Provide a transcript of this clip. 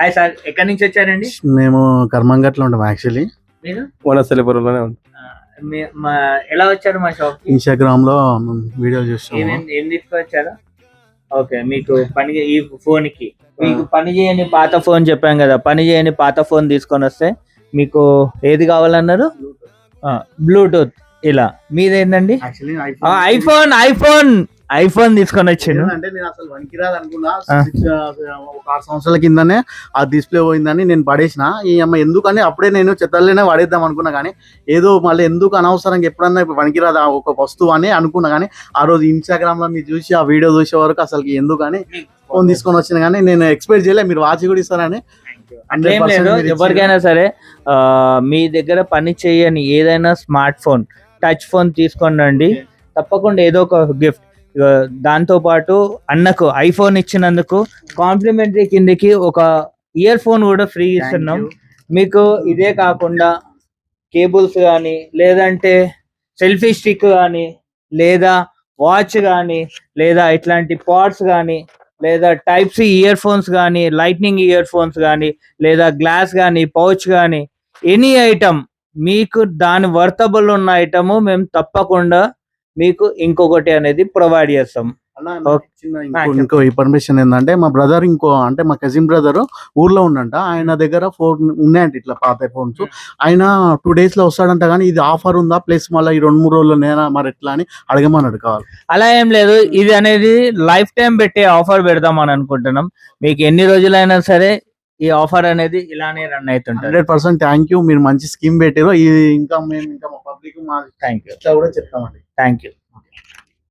Hi sir, ఎక్కడి నుంచి వచ్చారండి? మేము కర్మంగట్లో ఉంటాం యాక్చువల్లీ. మీరు వనస్థలిపురంలోనే ఉంది. ఎలా వచ్చారు మా షాప్ కి? ఇన్స్టాగ్రామ్ లో వీడియో చూస్తాము. ఏం తీసుకొచ్చారు? ఓకే, మీకు పని ఈ ఫోన్ కి మీకు పని చేయని పాత ఫోన్ చెప్పాం కదా, పని చేయని పాత ఫోన్ తీసుకొని వస్తే మీకు ఏది కావాలన్నారు? బ్లూటూత్. ఇలా మీదేంటండి? ఐఫోన్ తీసుకొని వచ్చిండు. అంటే నేను అసలు వనికిరాదు అనుకున్నా. ఒక 6 సంవత్సరాల కిందనే ఆ డిస్ప్లే పోయిందని నేను పడేసిన. ఈ అమ్మ ఎందుకని అప్పుడే నేను చెత్తల్లోనే పడేద్దాం అనుకున్నా, కానీ ఏదో మళ్ళీ ఎందుకు అనవసరంగా ఎప్పుడన్నా వనికిరాదు ఒక వస్తువు అని అనుకున్నా. కానీ ఆ రోజు ఇన్స్టాగ్రామ్ లో మీరు చూసి ఆ వీడియో చూసే వరకు అసలు ఎందుకని ఫోన్ తీసుకొని వచ్చిన, కానీ నేను ఎక్స్పెక్ట్ చేయలే మీరు వాచ్ కూడా ఇస్తారని. ఎవరికైనా సరే మీ దగ్గర పని చేయని ఏదైనా స్మార్ట్ ఫోన్, టచ్ ఫోన్ తీసుకోండి, తప్పకుండా ఏదో ఒక గిఫ్ట్. దాంతో పాటు అన్నకు ఐఫోన్ ఇచ్చినందుకు కాంప్లిమెంటరీ కిందకి ఒక ఇయర్ ఫోన్ కూడా ఫ్రీ ఇస్తున్నాం మీకు. ఇదే కాకుండా కేబుల్స్ కానీ, లేదంటే సెల్ఫీ స్టిక్ కానీ, లేదా వాచ్ కానీ, లేదా ఇట్లాంటి పాడ్స్ కానీ, లేదా టైప్ సి ఇయర్ ఫోన్స్ కానీ, లైట్నింగ్ ఇయర్ ఫోన్స్ కానీ, లేదా గ్లాస్ కానీ, పౌచ్ కానీ, ఎనీ ఐటమ్ మీకు దాని వర్తబుల్ ఉన్న ఐటమ్ మేము తప్పకుండా మీకు ఇంకొకటి అనేది ప్రొవైడ్ చేస్తాం. ఇంకో ఇన్ఫర్మేషన్ ఏంటంటే, మా బ్రదర్ అంటే మా కజిన్ బ్రదర్ ఊర్లో ఉండంట. ఆయన దగ్గర 4 ఉన్నాయంట ఇట్లా పాత ఫోన్స్. ఆయన 2 days లో వస్తాడంట, కానీ ఇది ఆఫర్ ఉందా ప్లస్ మళ్ళీ ఈ 2-3 రోజుల్లో నేనా మరి ఎట్లా అని అడగమన్నాడు. కావాలి. అలా ఏం లేదు, ఇది అనేది లైఫ్ టైం పెట్టే ఆఫర్ పెడదాం అని అనుకుంటున్నాం. మీకు ఎన్ని రోజులైనా సరే ఈ ఆఫర్ అనేది ఇలానే రన్ అవుతుంటుంది. 100% థ్యాంక్ యూ. మీరు మంచి స్కీమ్ పెట్టారు. ఇది ఇంకా మేము ఇంకా మా పబ్లిక్ మా థ్యాంక్ యూ కూడా చెప్తామండి. Thank you.